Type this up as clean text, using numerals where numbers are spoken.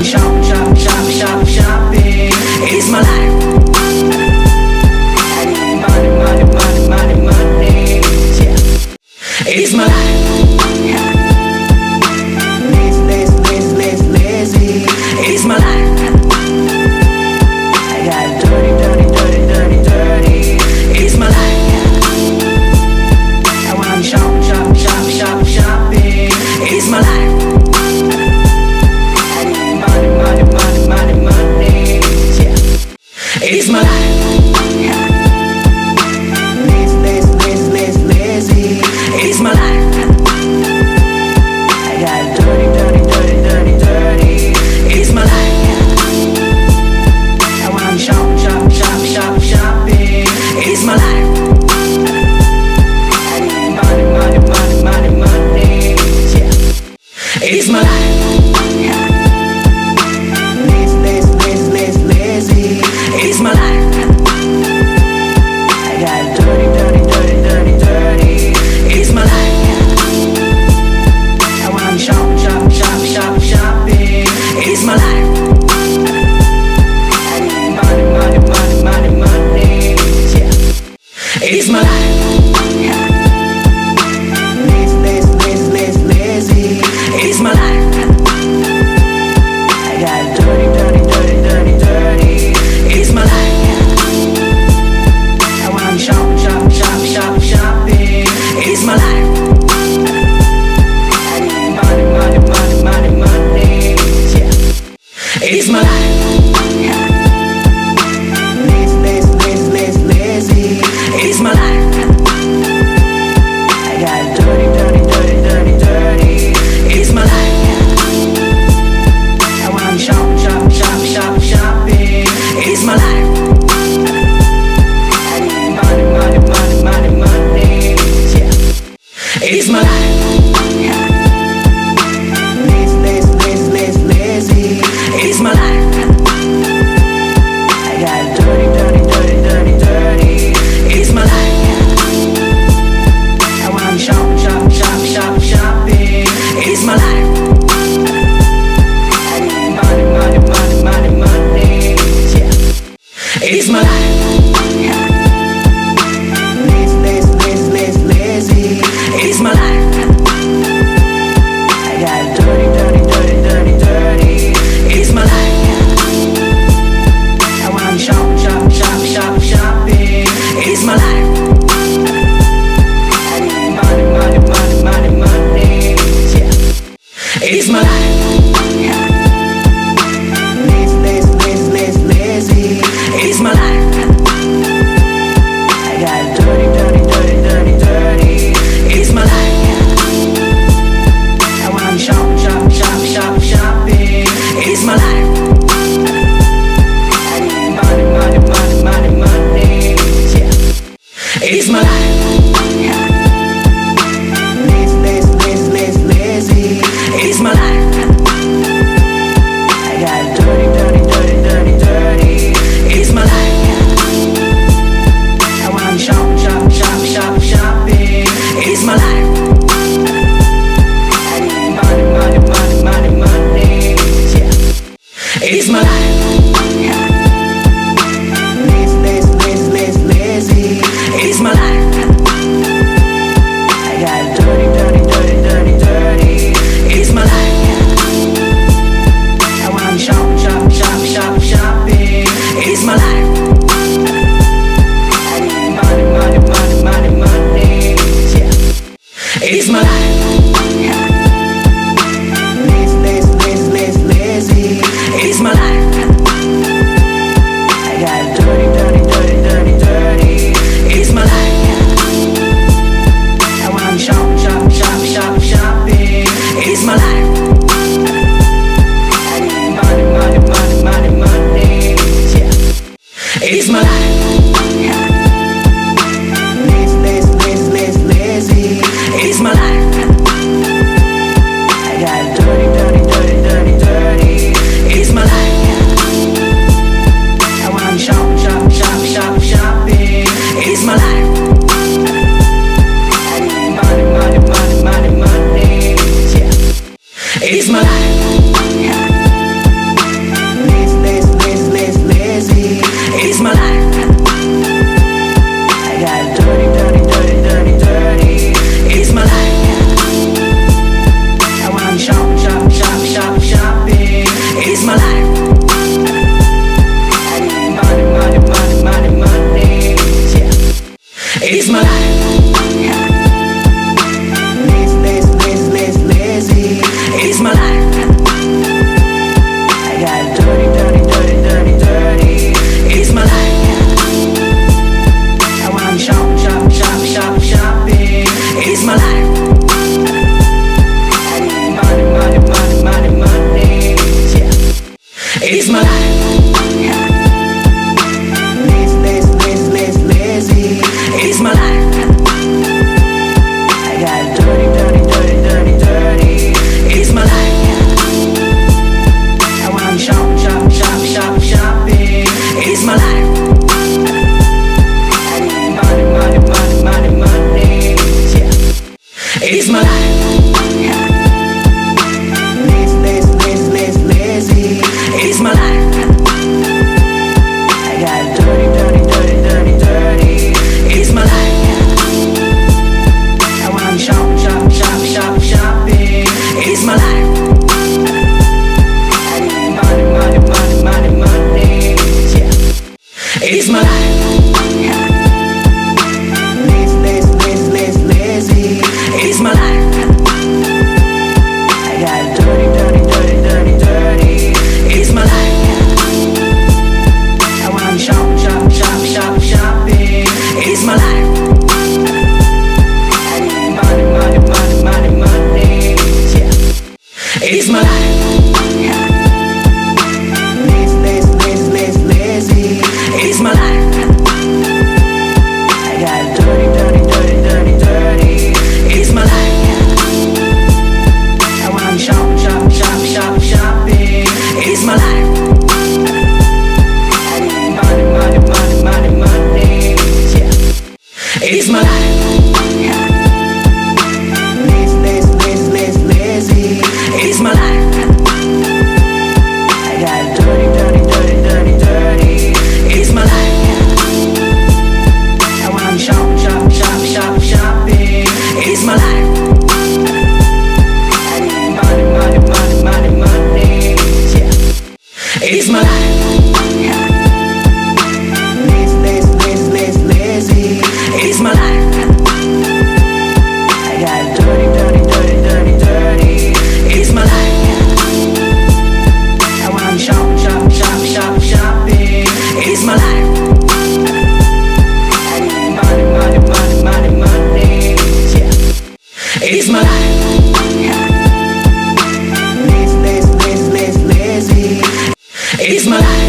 shopping. It's my life. I need money. Yeah. It's my life. Lazy. It's my life. I got dirty. It's my life. I wanna shopping. It's my life. I need money. Yeah. It's my life. Lazy. It's my life. I got dirty. It's my life. I wanna shopping. It's my life. I need money. Yeah. It's my life. Lazy. It's my life. I got dirty. It's my life. I wanna shopping. It's my life. I need money. Yeah. It's my life. Lazy. It's my life. I got dirty. It's my life. I wanna shopping. It's my life. I need money. Yeah. It's my life. Lazy. It's my life. I got dirty. It's my life. I wanna shopping. It's my life. I need money. Yeah. It's my life. Lazy. It's my life. I got dirty. It's my life. I wanna shopping. It's my life. I need money. Yeah. It's my life. Lazy. It's my life. I got dirty. It's my life. I wanna shopping. It's my life. I need money. Yeah. It's my life. Lazy. It's my life. I got dirty. It's my life. I wanna shopping. It's my life. I need money. Yeah. It's my life. Lazy. It's my life. I got dirty. It's my life. I wanna shopping. It's my life. I need money. Yeah. It's my life. Lazy. It's my life. I got dirty. It's my life. I wanna shopping. It's my life. I need money. Yeah. It's my life. Lazy. It's my life. It's my life. Lazy. It's my life. I got dirty. It's my life. I wanna shopping. It's my life. I need money. Yeah. It's my life. Lazy. It's my life. I got dirty. It's my life. I wanna shopping. It's my life. I need money. Yeah. It's my life. Lazy. It's my life. I got dirty. It's my life. I wanna shopping. It's my life. I need money. Yeah. It's my life. Lazy. It's my life. I got dirty. It's my life. I wanna shopping. It's my life. I need money. Yeah. It's my life. Lazy. It's my life. I got dirty. It's my life. I wanna shopping. It's my life. I need money. Yeah. It's my life. Lazy. It's my life. I got dirty. It's my life. I wanna shopping. It's my life. I need money. Yeah. It's my life. Lazy. It's my life.